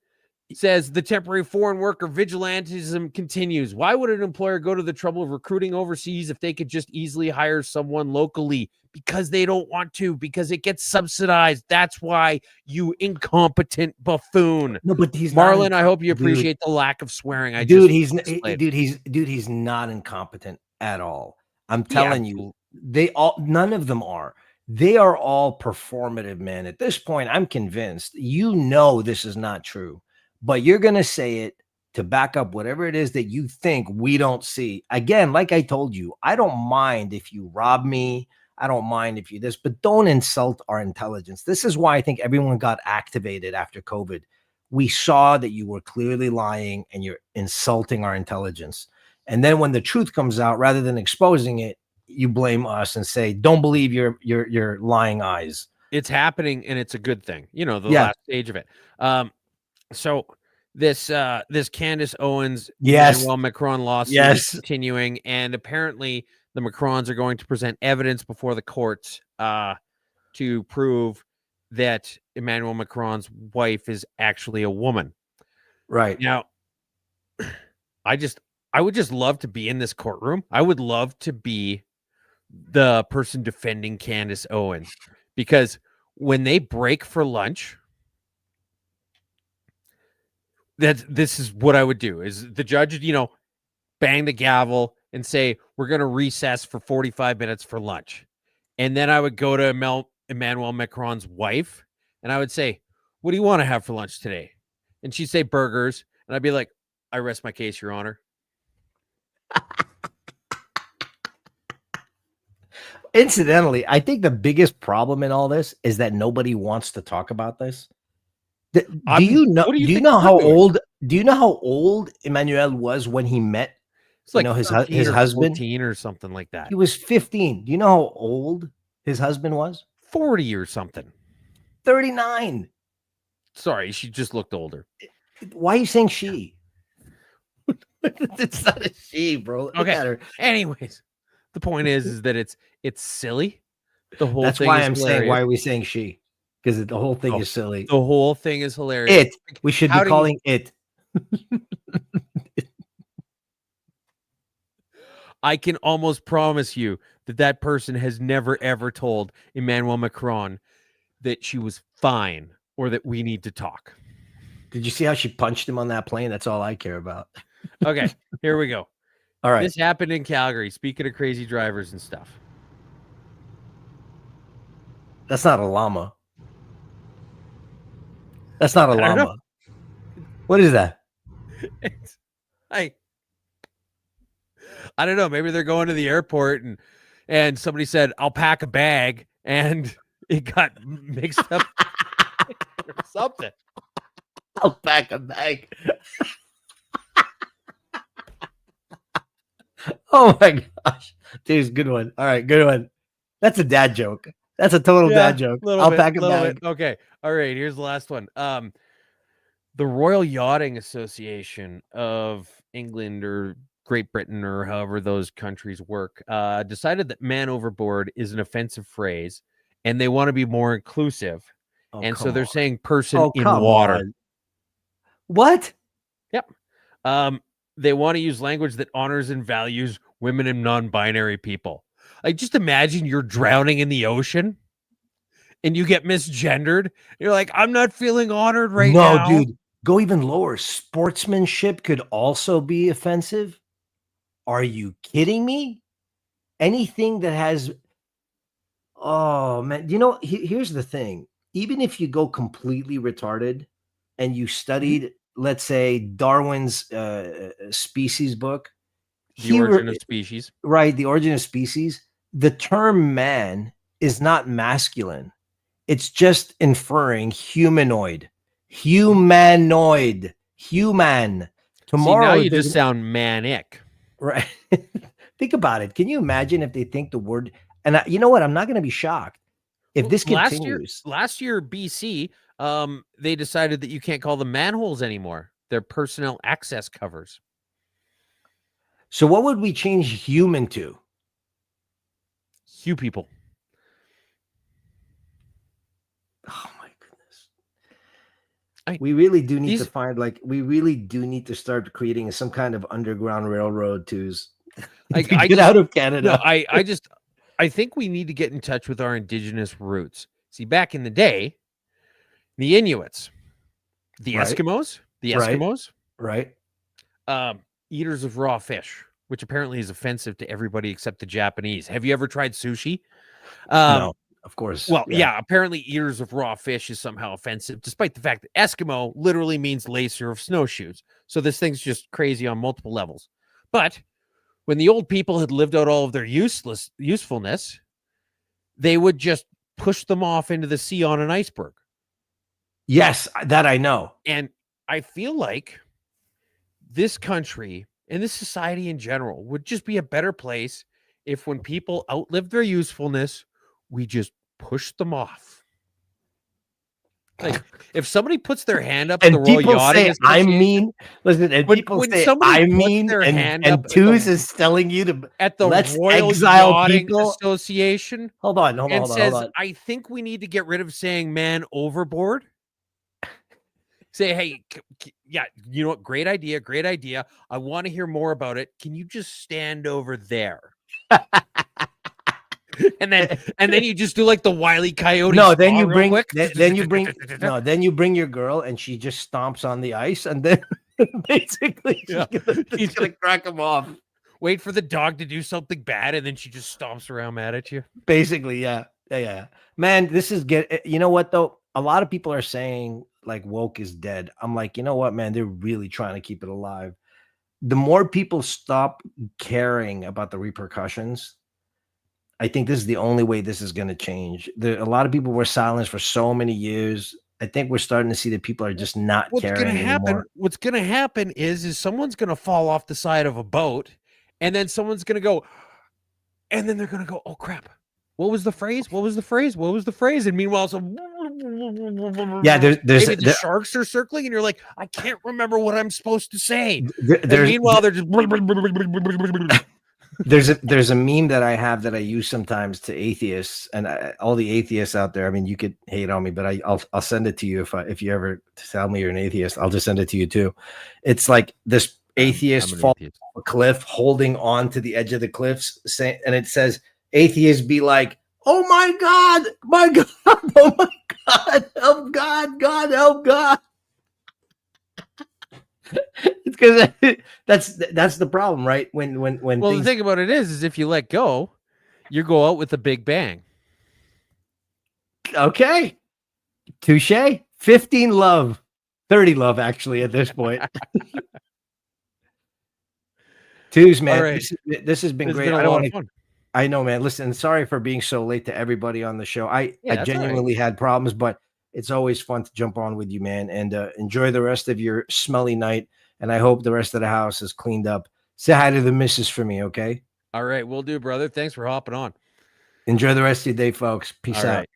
says the temporary foreign worker vigilantism continues. Why would an employer go to the trouble of recruiting overseas if they could just easily hire someone locally? Because they don't want to, because it gets subsidized. That's why, you incompetent buffoon. No, but he's Marlon, I hope you appreciate the lack of swearing. He's not incompetent at all. I'm telling you, none of them are. They are all performative, man. At this point, I'm convinced this is not true, but you're going to say it to back up whatever it is that you think we don't see. Again, like I told you, I don't mind if you rob me. I don't mind if you this, but don't insult our intelligence. This is why I think everyone got activated after COVID. We saw that you were clearly lying and you're insulting our intelligence. And then when the truth comes out, rather than exposing it, you blame us and say, don't believe your lying eyes. It's happening and it's a good thing. The last stage of it. So this Candace Owens, Emmanuel Macron lawsuit is continuing, and apparently the Macrons are going to present evidence before the courts to prove that Emmanuel Macron's wife is actually a woman. Right. Now, I would just love to be in this courtroom. I would love to be the person defending Candace Owens, because when they break for lunch, this is what I would do. Is the judge, bang the gavel and say, we're going to recess for 45 minutes for lunch. And then I would go to Emmanuel Macron's wife and I would say, what do you want to have for lunch today? And she'd say burgers. And I'd be like, I rest my case, Your Honor. Incidentally, I think the biggest problem in all this is that nobody wants to talk about this. Do you know how old Emmanuel was when he met It's like his 13 or husband 14 or something like that. He was 15. Do you know how old his husband was? 40 or something. 39. Sorry, she just looked older. Why are you saying she? It's not a she, bro. Look at her. Anyways, the point is that it's silly. The whole That's thing why is I'm hilarious. saying why are we saying she? Because the whole thing is silly. The whole thing is hilarious. We should be calling it. I can almost promise you that person has never ever told Emmanuel Macron that she was fine or that we need to talk. Did you see how she punched him on that plane? That's all I care about. Okay, here we go. All right. This happened in Calgary. Speaking of crazy drivers and stuff. That's not a llama. That's not a llama. What is that? I don't know. Maybe they're going to the airport and somebody said, I'll pack a bag, and it got mixed up or something. I'll pack a bag. Oh my gosh. Dude, good one. All right, good one. That's a dad joke. That's a total dad joke. I'll pack a bag. Okay. All right. Here's the last one. The Royal Yachting Association of England or Great Britain or however those countries work decided that man overboard is an offensive phrase and they want to be more inclusive. And so they're saying person in water. On. What? Yep. They want to use language that honors and values women and non-binary people. Like, just imagine you're drowning in the ocean and you get misgendered. You're like, I'm not feeling honored right now. No, dude, go even lower. Sportsmanship could also be offensive. Are you kidding me? Anything that has, oh man, here's the thing. Even if you go completely retarded and you studied, let's say, Darwin's species book, The Origin of Species. Right, The Origin of Species. The term man is not masculine. It's just inferring humanoid. Human. Tomorrow, see, now you just sound manic. Right. Think about it. Can you imagine if they think the word, and you know what? I'm not going to be shocked if this continues. Last year, BC, they decided that you can't call them manholes anymore. They're personnel access covers. So what would we change human to? Hugh people. Oh my goodness. We really do need to find, we really do need to start creating some kind of underground railroad to get out of Canada. No, I think we need to get in touch with our indigenous roots. See, back in the day, the Inuits, the Eskimos, right. Eaters of raw fish, which apparently is offensive to everybody except the Japanese. Have you ever tried sushi? No, of course. Well, yeah, apparently eaters of raw fish is somehow offensive, despite the fact that Eskimo literally means lacer of snowshoes. So this thing's just crazy on multiple levels. But when the old people had lived out all of their usefulness, they would just push them off into the sea on an iceberg. Yes, that I know. And I feel like this country and this society in general would just be a better place if when people outlive their usefulness, we just push them off. Like, if somebody puts their hand up and the Royal Yachting Association, I mean, listen, and people say I mean, and Twos is telling you to at the let's Royal exile Yachting people. Association. Hold on. I think we need to get rid of saying man overboard. Say, hey, yeah, you know what? Great idea. I want to hear more about it. Can you just stand over there? and then you just do like the Wile E. Coyote. No, then you bring then you bring your girl and she just stomps on the ice and then basically she's gonna crack them off. wait for the dog to do something bad, and then she just stomps around mad at you. Basically, yeah. Man, this is you know what though? A lot of people are saying like woke is dead. I'm like, you know what, man? They're really trying to keep it alive. The more people stop caring about the repercussions, I think this is the only way this is going to change. A lot of people were silenced for so many years. I think we're starting to see that people are just not caring anymore. What's going to happen is someone's going to fall off the side of a boat, and then someone's going to go, and then they're going to go, oh crap. What was the phrase? What was the phrase? What was the phrase? And meanwhile, the sharks are circling, and you're like, I can't remember what I'm supposed to say. Meanwhile, they're just. There's a meme that I have that I use sometimes to atheists, and all the atheists out there. I mean, you could hate on me, but I'll send it to you if you ever tell me you're an atheist. I'll just send it to you too. It's like this atheist falls off a cliff, holding on to the edge of the cliffs, and it says, "Atheists be like, oh my God, oh my God, help God, God help God." It's because that's the problem, right? When the thing about it is if you let go, you go out with a big bang. Okay, touche. 15 love, 30 love, actually at this point. Twos, man. Right. This has been great. I know, man. Listen, sorry for being so late to everybody on the show. I genuinely had problems, but it's always fun to jump on with you, man. And enjoy the rest of your smelly night. And I hope the rest of the house is cleaned up. Say hi to the missus for me, okay? All right, we'll do, brother. Thanks for hopping on. Enjoy the rest of your day, folks. Peace out.